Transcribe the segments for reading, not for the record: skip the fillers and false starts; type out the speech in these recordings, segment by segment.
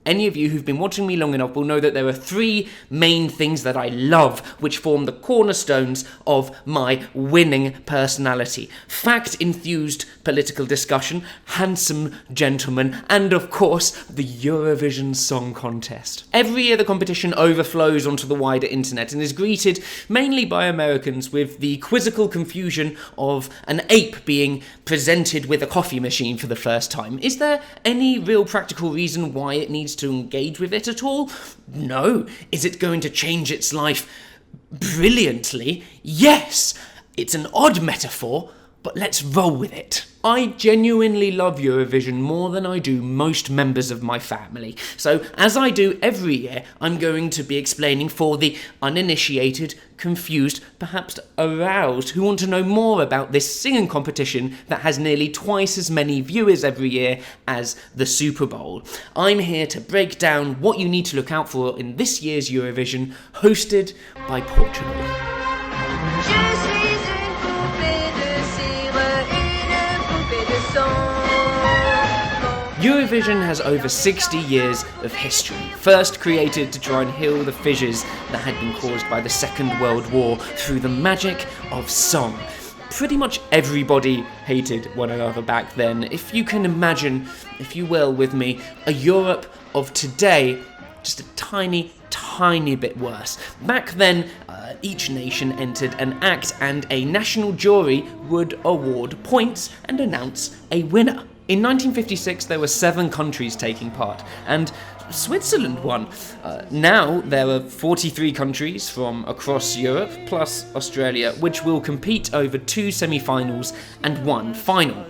Any of you who've been watching me long enough will know that there are three main things that I love, which form the cornerstones of my winning personality. Fact-infused political discussion, handsome gentlemen, and of course, the Eurovision Song Contest. Every year the competition overflows onto the wider internet and is greeted mainly by Americans with the quizzical confusion of an ape being presented with a coffee machine for the first time. Is there any real practical reason why it needs to engage with it at all? No. Is it going to change its life brilliantly? Yes. It's an odd metaphor, but let's roll with it. I genuinely love Eurovision more than I do most members of my family. So, as I do every year, I'm going to be explaining for the uninitiated, confused, perhaps aroused, who want to know more about this singing competition that has nearly twice as many viewers every year as the Super Bowl. I'm here to break down what you need to look out for in this year's Eurovision, hosted by Portugal. Eurovision has over 60 years of history, first created to try and heal the fissures that had been caused by the Second World War through the magic of song. Pretty much everybody hated one another back then. If you can imagine, if you will with me, a Europe of today, just a tiny bit worse. Back then, each nation entered an act and a national jury would award points and announce a winner. In 1956, there were 7 countries taking part, and Switzerland won. Now, there are 43 countries from across Europe, plus Australia, which will compete over 2 semi-finals and 1 final.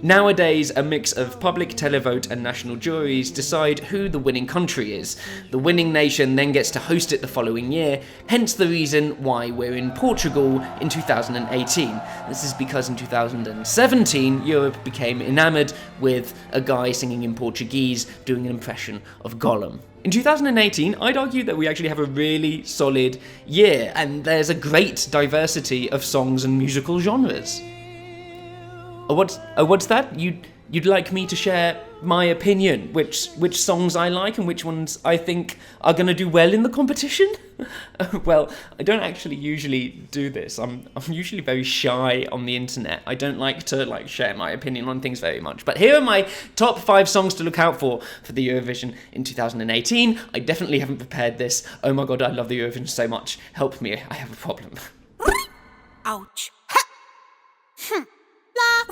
Nowadays, a mix of public televote and national juries decide who the winning country is. The winning nation then gets to host it the following year, hence the reason why we're in Portugal in 2018. This is because in 2017, Europe became enamoured with a guy singing in Portuguese doing an impression of Gollum. In 2018, I'd argue that we actually have a really solid year, and there's a great diversity of songs and musical genres. What's that? You'd like me to share my opinion, which songs I like and which ones I think are going to do well in the competition? Well, I don't actually usually do this. I'm usually very shy on the internet. I don't like to share my opinion on things very much. But here are my top 5 songs to look out for the Eurovision in 2018. I definitely haven't prepared this. Oh my god, I love the Eurovision so much. Help me, I have a problem. Ouch.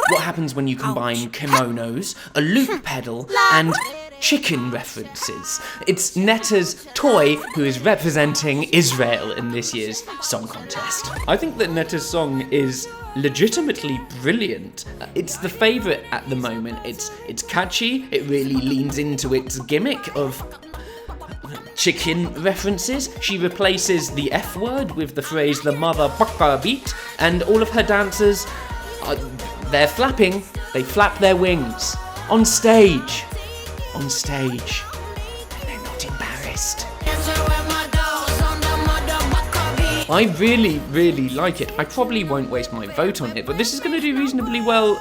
What happens when you combine kimonos, a loop pedal, and chicken references? It's Netta's toy who is representing Israel in this year's song contest. I think that Netta's song is legitimately brilliant. It's the favourite at the moment. It's catchy, it really leans into its gimmick of chicken references. She replaces the F word with the phrase the motherfucker beat, and all of her dancers they're flapping, they flap their wings. On stage. And they're not embarrassed. I really like it. I probably won't waste my vote on it, but this is going to do reasonably well.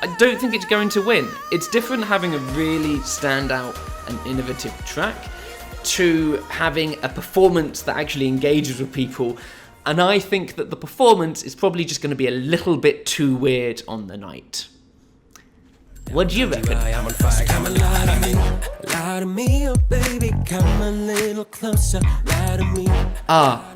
I don't think it's going to win. It's different having a really standout and innovative track to having a performance that actually engages with people. And I think that the performance is probably just going to be a little bit too weird on the night. What do you reckon?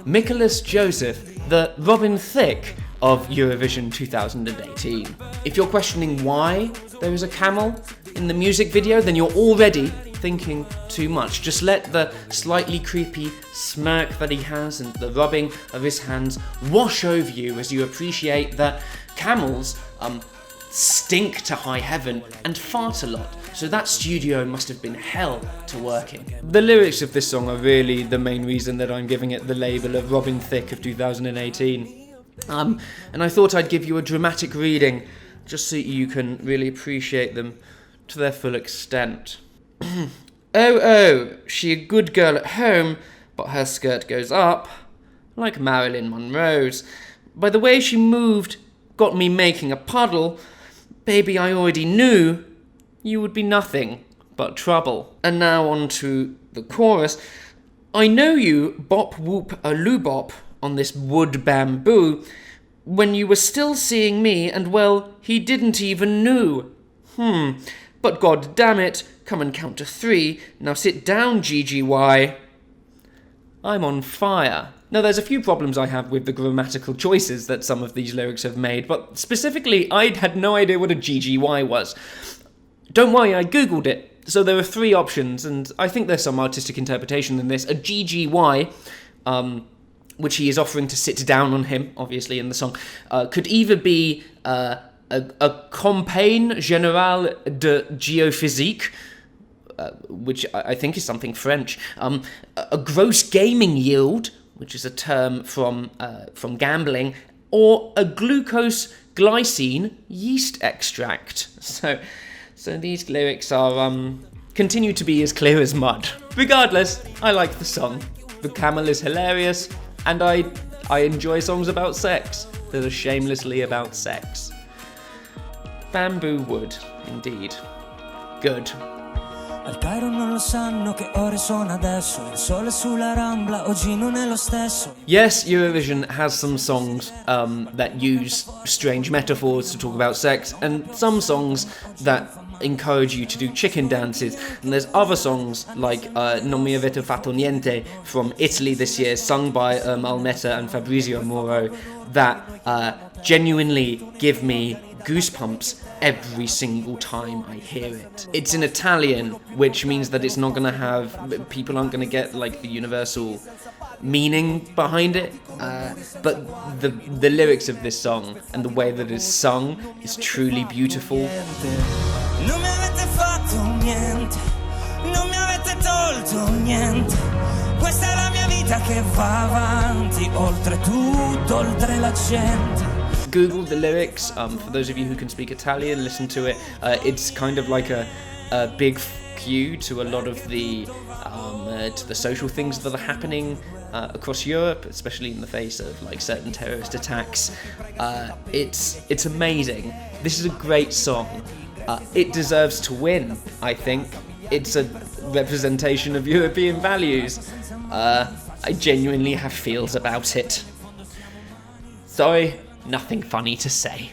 Mikolas Josef, the Robin Thicke of Eurovision 2018. If you're questioning why there is a camel in the music video, then you're already thinking too much. Just let the slightly creepy smirk that he has and the rubbing of his hands wash over you as you appreciate that camels stink to high heaven and fart a lot. So that studio must have been hell to work in. The lyrics of this song are really the main reason that I'm giving it the label of Robin Thicke of 2018. And I thought I'd give you a dramatic reading just so you can really appreciate them to their full extent. Oh, she a good girl at home, but her skirt goes up, like Marilyn Monroe's. By the way she moved, got me making a puddle. Baby, I already knew you would be nothing but trouble. And now on to the chorus. I know you bop whoop a loo bop on this wood bamboo when you were still seeing me and well, he didn't even knew. But god damn it, come and count to 3. Now sit down, GGY. I'm on fire. Now, there's a few problems I have with the grammatical choices that some of these lyrics have made, but specifically, I had no idea what a GGY was. Don't worry, I googled it. So there are 3 options, and I think there's some artistic interpretation in this. A GGY, which he is offering to sit down on him, obviously, in the song, could either be a campagne générale de géophysique, which I think is something French, a gross gaming yield, which is a term from gambling, or a glucose-glycine yeast extract. So these lyrics are continue to be as clear as mud. Regardless, I like the song. The camel is hilarious, and I enjoy songs about sex that are shamelessly about sex. Bamboo wood, indeed. Good. Al Cairo non lo sanno che ore sono adesso. Il sole sulla Rambla oggi non è lo stesso. Yes, Eurovision has some songs that use strange metaphors to talk about sex, and some songs that encourage you to do chicken dances, and there's other songs like Non mi avete fatto niente from Italy this year, sung by Netta and Fabrizio Moro, that genuinely give me goosebumps every single time I hear it. It's in Italian, which means that it's not gonna have, people aren't gonna get like the universal meaning behind it, but the lyrics of this song and the way that it's sung is truly beautiful. Non mi avete fatto niente, non mi avete tolto niente. Questa è la mia vita che va avanti, oltre tutto, oltre la gente. Google the lyrics, for those of you who can speak Italian, listen to it. It's kind of like a big cue to a lot of the to the social things that are happening across Europe, especially in the face of like certain terrorist attacks. It's amazing. This is a great song. It deserves to win, I think. It's a representation of European values. I genuinely have feels about it. Sorry, nothing funny to say.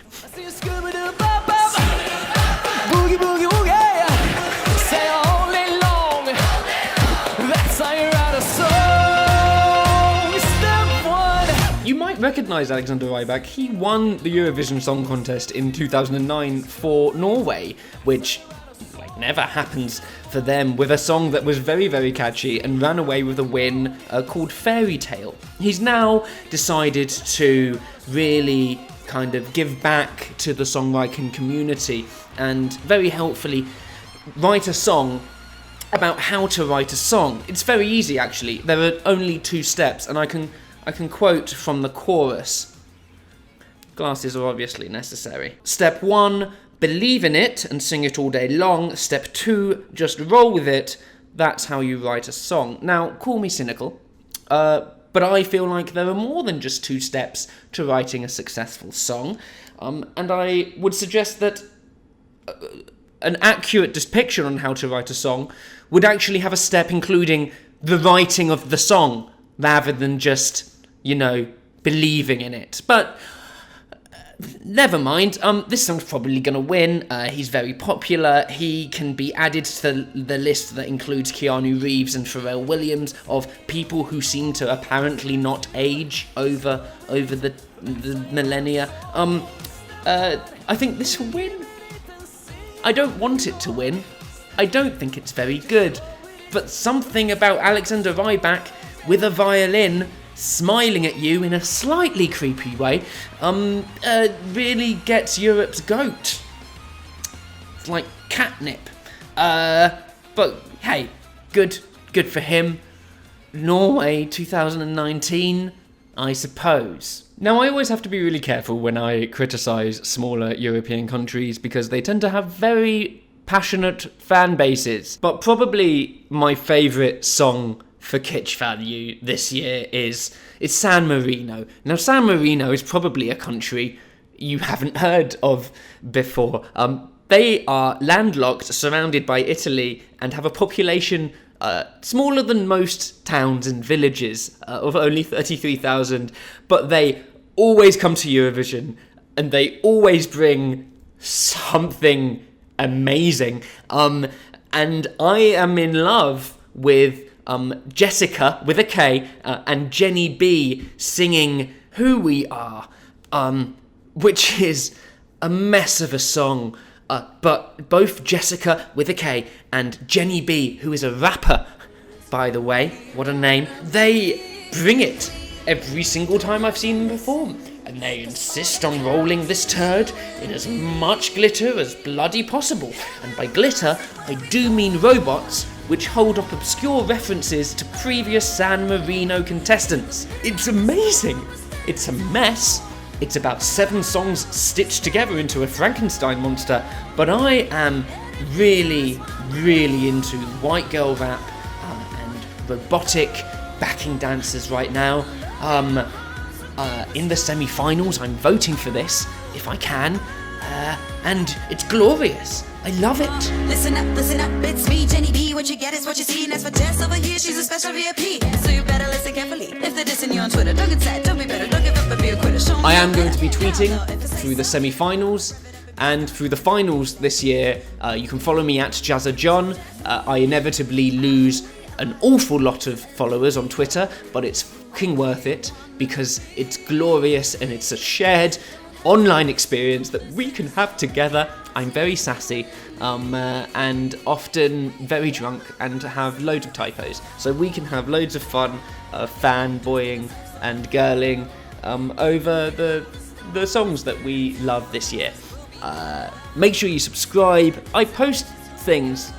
You might recognise Alexander Rybak. He won the Eurovision Song Contest in 2009 for Norway, which never happens for them, with a song that was very, very catchy and ran away with a win called Fairy Tale. He's now decided to really kind of give back to the songwriting community and very helpfully write a song about how to write a song. It's very easy, actually. There are only 2 steps, and I can quote from the chorus. Glasses are obviously necessary. Step 1, believe in it and sing it all day long. Step 2, just roll with it. That's how you write a song. Now, call me cynical, but I feel like there are more than just 2 steps to writing a successful song, and I would suggest that an accurate depiction on how to write a song would actually have a step including the writing of the song, rather than just, believing in it. But never mind, this song's probably going to win. He's very popular. He can be added to the list that includes Keanu Reeves and Pharrell Williams of people who seem to apparently not age over the millennia. I think this will win. I don't want it to win. I don't think it's very good. But something about Alexander Rybak with a violin smiling at you in a slightly creepy way really gets Europe's goat. It's like catnip. But hey, good for him. Norway 2019, I suppose. Now, I always have to be really careful when I criticise smaller European countries because they tend to have very passionate fan bases. But probably my favourite song for kitsch value this year is San Marino. Now, San Marino is probably a country you haven't heard of before, They are landlocked, surrounded by Italy, and have a population smaller than most towns and villages, of only 33,000, but they always come to Eurovision, and they always bring something amazing. And I am in love with Jessica, with a K, and Jenny B singing Who We Are, which is a mess of a song. But both Jessica, with a K, and Jenny B, who is a rapper, by the way, what a name, they bring it every single time I've seen them perform. And they insist on rolling this turd in as much glitter as bloody possible. And by glitter, I do mean robots, which hold up obscure references to previous San Marino contestants. It's amazing. It's a mess. It's about 7 songs stitched together into a Frankenstein monster, but I am really, really into white girl rap and robotic backing dancers right now. In the semi-finals, I'm voting for this, if I can, and it's glorious. I love it. Listen up, it's me, Jenny B. What you get is what you see, and that's for Jess over here, she's a special VIP. So you better listen carefully. If they're dissing you on Twitter, don't get sad, don't be better, don't give up and be a quitter. I am going to be tweeting through the semi-finals and through the finals this year. You can follow me at Jazza John. I inevitably lose an awful lot of followers on Twitter, but it's fucking worth it because it's glorious and it's a shared online experience that we can have together. I'm very sassy and often very drunk and have loads of typos, so we can have loads of fun fanboying and girling over the songs that we love this year. Make sure you subscribe. I post things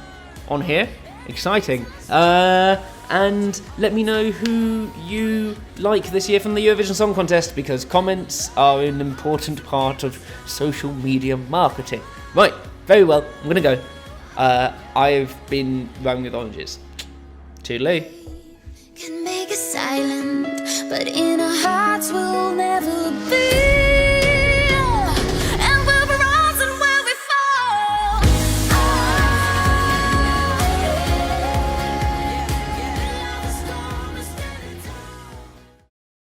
on here, exciting, and let me know who you like this year from the Eurovision Song Contest, because comments are an important part of social media marketing. Right, very well, I'm gonna go. I've been rowing with oranges. Toodaloo. Can make us silent, but in our hearts we'll never